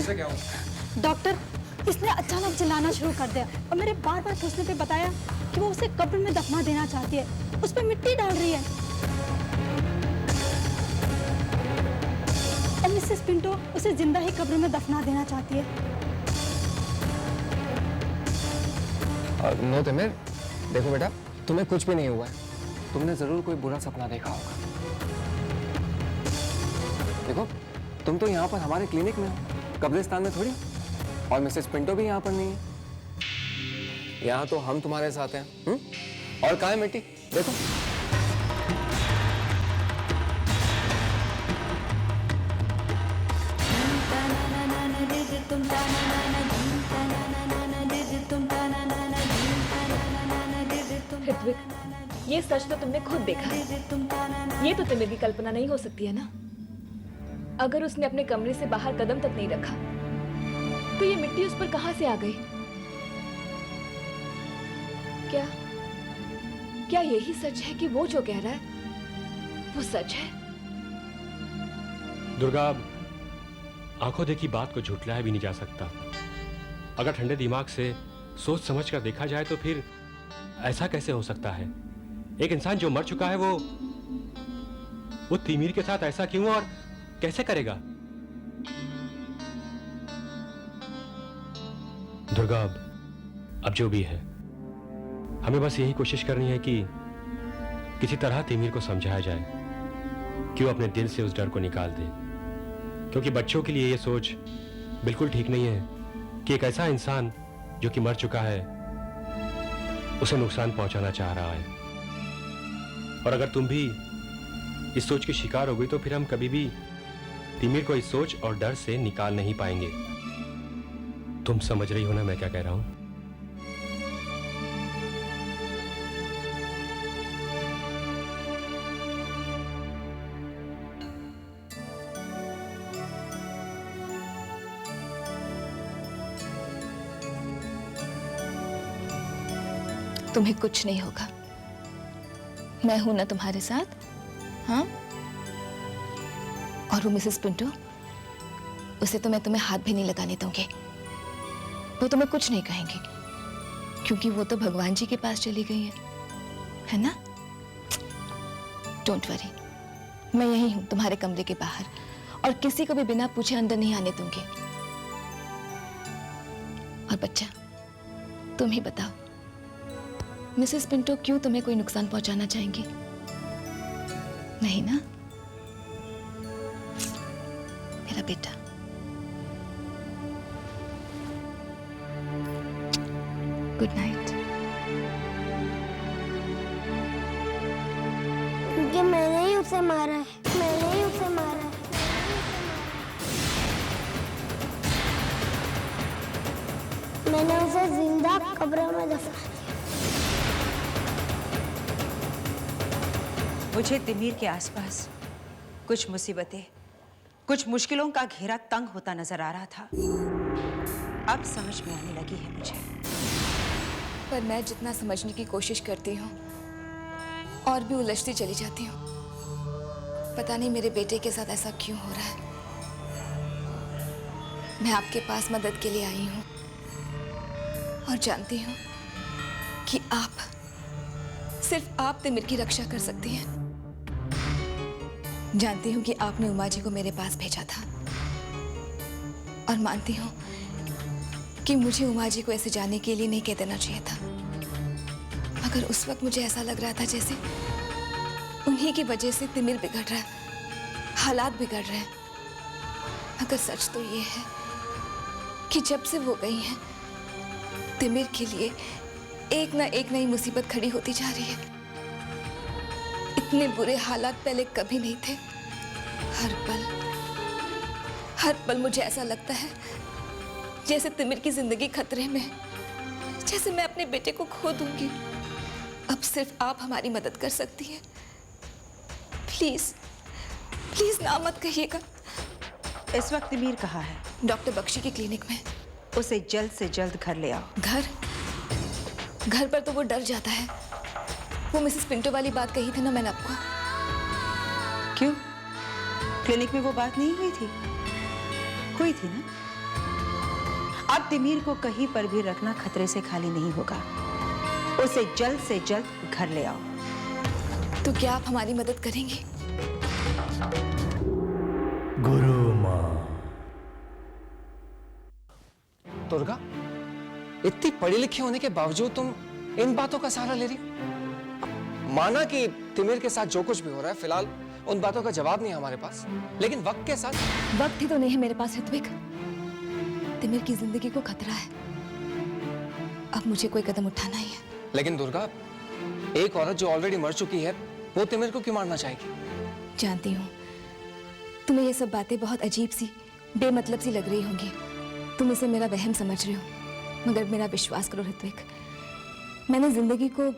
क्या हुआ? डॉक्टर, इसने अचानक चिल्लाना शुरू कर दिया और मेरे बार बार पूछने पे बताया कि वो उसे कब्र में दफना देना चाहती है, उस पर मिट्टी डाल रही है। और मिसेस पिंटो उसे जिंदा ही कब्र में दफना देना चाहती है। नो तिमिर, देखो बेटा, तुम्हें कुछ भी नहीं हुआ है। तुमने जरूर कोई बुरा सपना देखा होगा। देखो, तुम तो यहाँ पर हमारे क्लिनिक में हो, कब्रिस्तान में थोड़ी। और मिसेस पिंटो भी यहाँ पर नहीं है। यहाँ तो हम तुम्हारे साथ हैं। और कहाँ है मिट्टी? देखो। ऋत्विक, ये सच तो तुमने खुद देखा है। ये तो तिमिर की कल्पना नहीं हो सकती है ना। अगर उसने अपने कमरे से बाहर कदम तक नहीं रखा तो ये मिट्टी उस पर कहां से आ गई? क्या यही सच है कि वो जो कह रहा है वो सच है? दुर्गा, आंखों देखी बात को झुठलाया भी नहीं जा सकता। अगर ठंडे दिमाग से सोच समझ कर देखा जाए तो फिर ऐसा कैसे हो सकता है? एक इंसान जो मर चुका है वो तिमिर के साथ ऐसा क्यों और कैसे करेगा? दुर्गा, अब जो भी है, हमें बस यही कोशिश करनी है कि किसी तरह तिमिर को समझाया जाए कि वो अपने दिल से उस डर को निकाल दे। क्योंकि बच्चों के लिए ये सोच बिल्कुल ठीक नहीं है कि एक ऐसा इंसान जो कि मर चुका है उसे नुकसान पहुंचाना चाह रहा है। और अगर तुम भी इस सोच की शिकार हो गई तो फिर हम कभी भी तिमिर को इस सोच और डर से निकाल नहीं पाएंगे। तुम समझ रही हो ना मैं क्या कह रहा हूं? तुम्हें कुछ नहीं होगा, मैं हूं ना तुम्हारे साथ। हाँ, और वो मिसेस पिंटो, उसे तो मैं तुम्हें हाथ भी नहीं लगाने दूंगी। वो तुम्हें कुछ नहीं कहेंगे क्योंकि वो तो भगवान जी के पास चली गई है ना? डोंट वरी, मैं यही हूं तुम्हारे कमरे के बाहर और किसी को भी बिना पूछे अंदर नहीं आने दूंगी। और बच्चा, तुम ही बताओ, मिसेस पिंटो क्यों तुम्हें कोई नुकसान पहुंचाना चाहेंगी? नहीं ना मेरा बेटा? Good night. क्योंकि मैंने ही उसे मारा है, मैंने ही उसे मारा है। मैंने उसे जिंदा कब्र में दफना दिया। मुझे तिमिर के आसपास कुछ मुसीबतें, कुछ मुश्किलों का घेरा तंग होता नजर आ रहा था। अब समझ में आने लगी है मुझे। पर मैं जितना समझने की कोशिश करती हूँ और भी उलझती चली जाती हूँ। पता नहीं मेरे बेटे के साथ ऐसा क्यों हो रहा है। मैं आपके पास मदद के लिए आई हूँ और जानती हूँ कि आप, सिर्फ आप तिमिर की रक्षा कर सकती हैं। जानती हूँ कि आपने उमा जी को मेरे पास भेजा था और मानती हूँ कि मुझे उमा जी को ऐसे जाने के लिए नहीं कह देना चाहिए था। मगर उस वक्त मुझे ऐसा लग रहा था जैसे उन्हीं की वजह से तिमिर बिगड़ रहा है, हालात बिगड़ रहे हैं। मगर सच तो ये है कि जब से वो गई हैं, तिमिर के लिए एक ना एक नई मुसीबत खड़ी होती जा रही है। इतने बुरे हालात पहले कभी नहीं थे। हर पल मुझे ऐसा लगता है जैसे तिमिर की जिंदगी खतरे में है, जैसे मैं अपने बेटे को खो दूंगी। अब सिर्फ आप हमारी मदद कर सकती हैं। प्लीज प्लीज ना मत कहिएगा। इस वक्त तिमिर कहाँ है? डॉक्टर बख्शी की क्लिनिक में। उसे जल्द से जल्द घर ले आओ। घर पर तो वो डर जाता है। वो मिसेस पिंटो वाली बात कही थी ना मैंने आपको। क्यों? क्लिनिक में वो बात नहीं हुई थी? हुई थी ना? अब तिमीर को कहीं पर भी रखना खतरे से खाली नहीं होगा। उसे जल्द से जल्द घर ले आओ। तो क्या आप हमारी मदद करेंगी? गुरु माँ। दुर्गा, इतनी पढ़ी लिखी होने के बावजूद तुम इन बातों का सहारा ले रही हो? माना कि तिमिर के साथ जो कुछ भी हो रहा है, फिलहाल उन बातों का जवाब नहीं है हमारे पास, लेकिन वक्त के साथ वक्त ही तो नहीं है मेरे पास ऋत्विक। तिमिर की जिंदगी को खतरा है, अब मुझे कोई कदम उठाना ही है। लेकिन दुर्गा, एक औरत जो ऑलरेडी मर चुकी है, वो तिमिर को क्यों मारना चाहेगी? जानती हूँ तुम्हें ये सब बातें बहुत अजीब सी, बेमतलब सी लग रही होंगी। तुम इसे मेरा वहम समझ रहे हो, मगर मेरा विश्वास करो ऋत्विक, मैंने जिंदगी को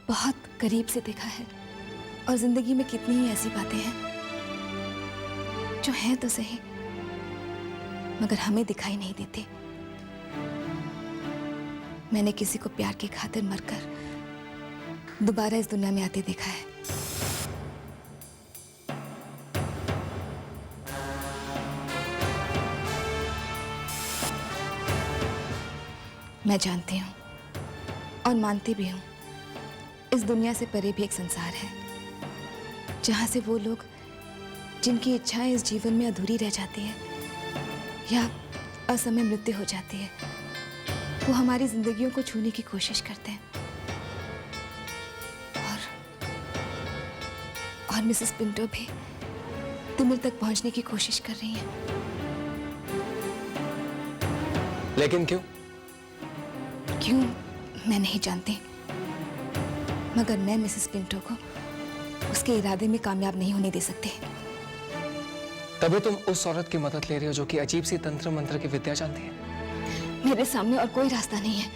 बहुत करीब से देखा है, और जिंदगी में कितनी ही ऐसी बातें हैं जो हैं तो सही, मगर हमें दिखाई नहीं देती। मैंने किसी को प्यार की खातिर मरकर दोबारा इस दुनिया में आते देखा है। मैं जानती हूँ और मानती भी हूँ, इस दुनिया से परे भी एक संसार है, जहाँ से वो लोग जिनकी इच्छाएं इस जीवन में अधूरी रह जाती है या असमय मृत्यु हो जाती है, वो हमारी जिंदगियों को छूने की कोशिश करते हैं। और मिसेस पिंटो भी तिमिर तक पहुंचने की कोशिश कर रही हैं। लेकिन क्यों? क्यों मैं नहीं जानती, मगर मैं मिसेस पिंटो को उसके इरादे में कामयाब नहीं होने दे सकती। तभी तुम उस औरत की मदद ले रही हो जो कि अजीब सी तंत्र मंत्र की विद्या जानती है। मेरे सामने और कोई रास्ता नहीं है।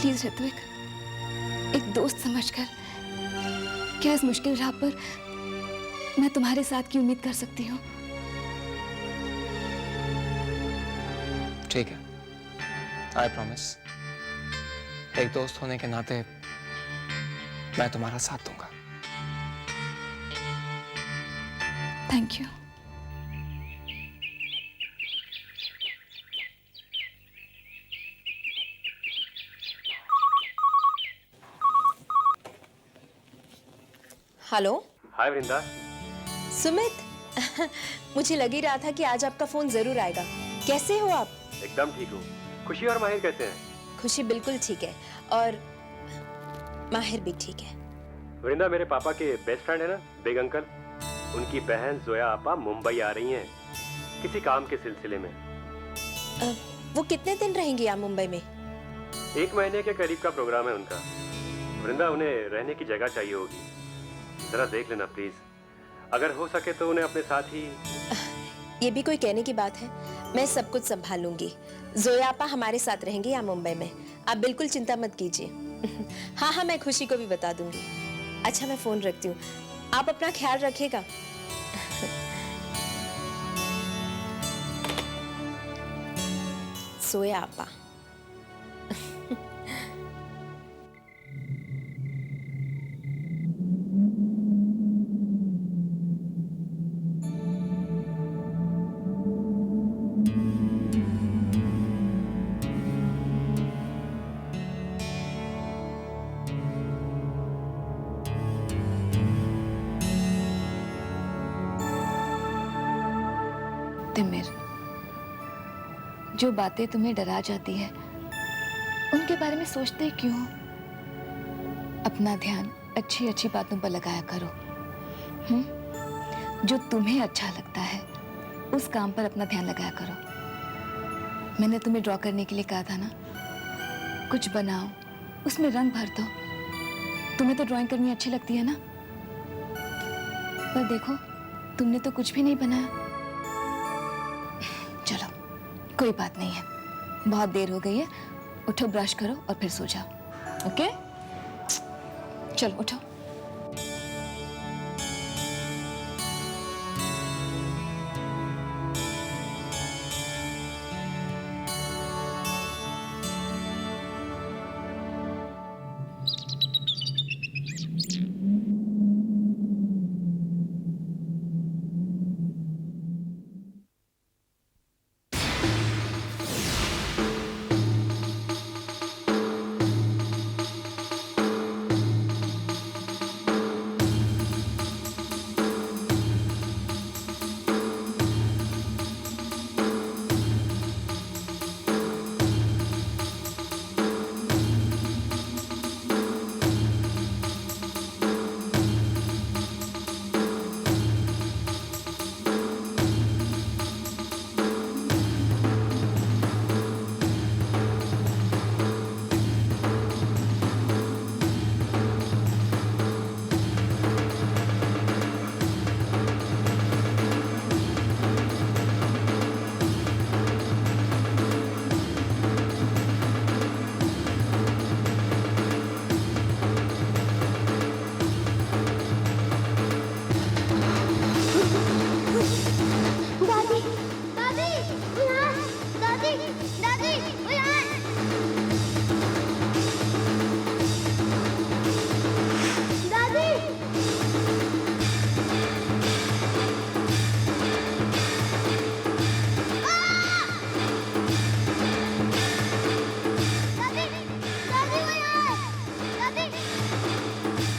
प्लीज ऋत्विक, एक दोस्त समझकर क्या इस मुश्किल राह पर मैं तुम्हारे साथ की उम्मीद कर सकती हूँ? ठीक है, आई प्रॉमिस, एक दोस्त होने के नाते मैं तुम्हारा साथ दूंगा। Thank you. हेलो। हाय वृंदा। सुमित मुझे लग ही रहा था कि आज आपका फोन जरूर आएगा। कैसे हो आप? एकदम ठीक हूँ। खुशी और माहिर कैसे हैं? खुशी बिल्कुल ठीक है और माहिर भी ठीक है। वृंदा, मेरे पापा के बेस्ट फ्रेंड है ना बिग अंकल, उनकी बहन जोया आपा मुंबई आ रही हैं किसी काम के सिलसिले में। वो कितने दिन रहेंगी यहाँ मुंबई में? 1 महीने के करीब का प्रोग्राम है उनका। वृंदा, उन्हें रहने की जगह चाहिए होगी, जरा देख लेना प्लीज। अगर हो सके तो उन्हें अपने साथ ही। ये भी कोई कहने की बात है? मैं सब कुछ संभाल लूंगी। जोया आपा हमारे साथ रहेंगे यहाँ मुंबई में, आप बिल्कुल चिंता मत कीजिए। हाँ हाँ, मैं खुशी को भी बता दूंगी। अच्छा, मैं फोन रखती हूँ, आप अपना ख्याल रखिएगा। सोया आपा। तिमिर, जो बातें तुम्हें डरा जाती है उनके बारे में सोचते क्यों हो? अपना ध्यान अच्छी अच्छी बातों पर लगाया करो। जो तुम्हें अच्छा लगता है उस काम पर अपना ध्यान लगाया करो। मैंने तुम्हें ड्रॉ करने के लिए कहा था ना, कुछ बनाओ, उसमें रंग भर दो। तुम्हें तो ड्राइंग करनी अच्छी लगती है ना, पर देखो तुमने तो कुछ भी नहीं बनाया। चलो कोई बात नहीं है, बहुत देर हो गई है, उठो, ब्रश करो और फिर सो जाओ। ओके, चलो उठो।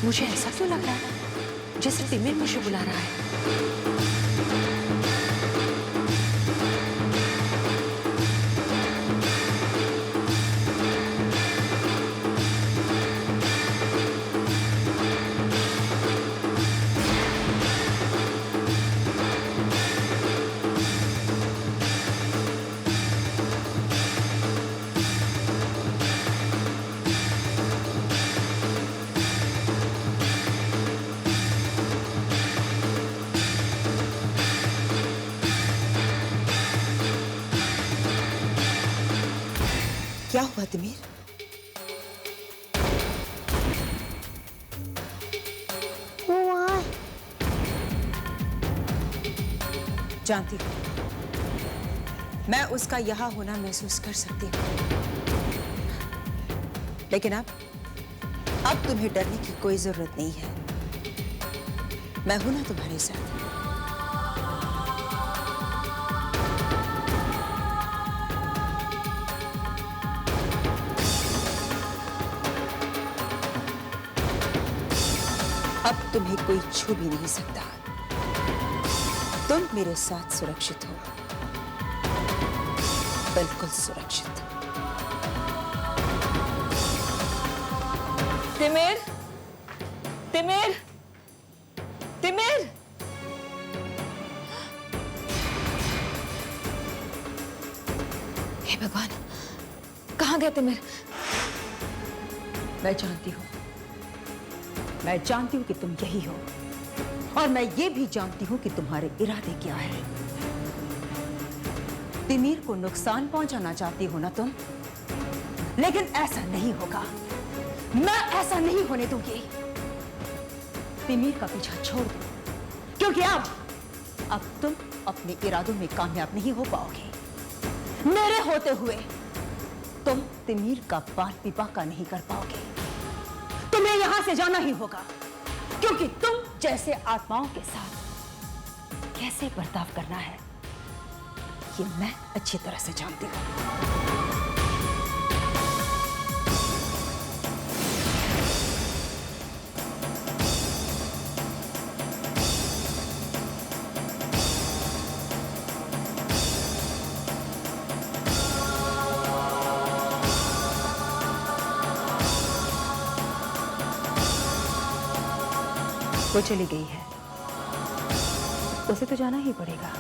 मुझे ऐसा क्यों लग रहा है जैसे तिमिर मुझे बुला रहा है। क्या हुआ तिमिर? वो वहाँ है। जानती हूँ, मैं उसका यहाँ होना महसूस कर सकती हूँ, लेकिन अब तुम्हें डरने की कोई जरूरत नहीं है। मैं हूं ना तुम्हारे साथ। अब तुम्हें कोई छू भी नहीं सकता। तुम मेरे साथ सुरक्षित हो, बिल्कुल सुरक्षित। तिमिर, तिमिर, तिमिर! हे भगवान, कहाँ गए तिमिर? मैं जानती हूँ, मैं जानती हूँ कि तुम यही हो, और मैं ये भी जानती हूँ कि तुम्हारे इरादे क्या है। तिमिर को नुकसान पहुंचाना चाहती हो ना तुम, लेकिन ऐसा नहीं होगा। मैं ऐसा नहीं होने दूंगी। तिमिर का पीछा छोड़ दो, क्योंकि अब तुम अपने इरादों में कामयाब नहीं हो पाओगे। मेरे होते हुए तुम तिमिर का बाल विवाह का नहीं कर पाओगे। तुम्हें यहां से जाना ही होगा, क्योंकि तुम जैसे आत्माओं के साथ कैसे बर्ताव करना है ये मैं अच्छी तरह से जानती हूं। वो चली गई है, उसे तो जाना ही पड़ेगा।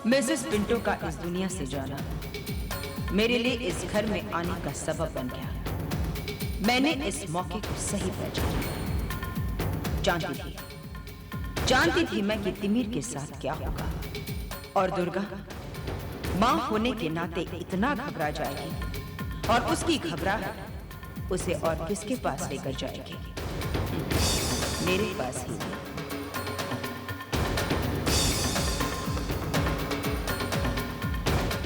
मिसेस पिंटो का इस दुनिया से जाना मेरे लिए इस घर में आने का सबब बन गया। मैंने इस मौके को सही पहचाना। जानती थी मैं कि तिमिर के साथ क्या होगा, और दुर्गा मां होने के नाते इतना घबरा जाएगी, और उसकी घबराहट उसे और किसके पास लेकर जाएगी? मेरे पास ही।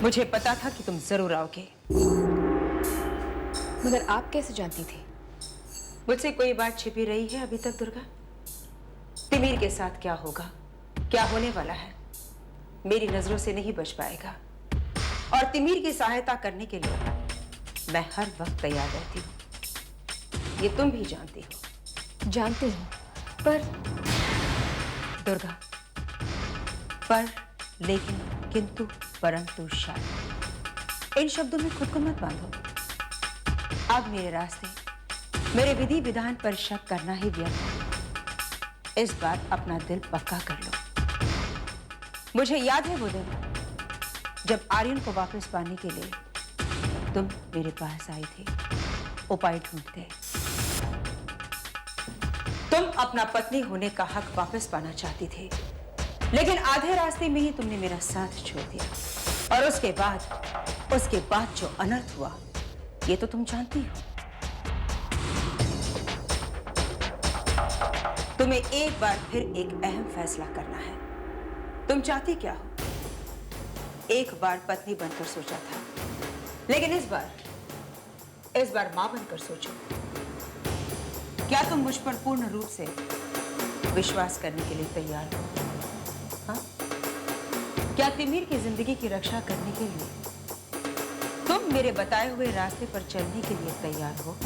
मुझे पता था कि तुम जरूर आओगे। मगर आप कैसे जानती थी? मुझसे कोई बात छिपी रही है अभी तक दुर्गा? तिमिर के साथ क्या होगा, क्या होने वाला है, मेरी नजरों से नहीं बच पाएगा। और तिमिर की सहायता करने के लिए मैं हर वक्त तैयार रहती हूँ, ये तुम भी जानती हो। जानती हूँ, पर दुर्गा, पर, लेकिन, किंतु, परंतु, शायद, इन शब्दों में खुद को मत बांधो। अब मेरे रास्ते, मेरे विधि विधान पर शक करना ही व्यर्थ है। इस बार अपना दिल पक्का कर लो। मुझे याद है वो दिन जब आर्यन को वापस पाने के लिए तुम मेरे पास आई थी, उपाय ढूंढते। तुम अपना पत्नी होने का हक वापस पाना चाहती थी, लेकिन आधे रास्ते में ही तुमने मेरा साथ छोड़ दिया। और उसके बाद जो अनर्थ हुआ, ये तो तुम जानती हो। तुम्हें एक बार फिर एक अहम फैसला करना है। तुम चाहती क्या हो? एक बार पत्नी बनकर सोचा था, लेकिन इस बार मां बनकर सोचो। क्या तुम मुझ पर पूर्ण रूप से विश्वास करने के लिए तैयार हो? हाँ? क्या तिमिर की जिंदगी की रक्षा करने के लिए तुम मेरे बताए हुए रास्ते पर चलने के लिए तैयार हो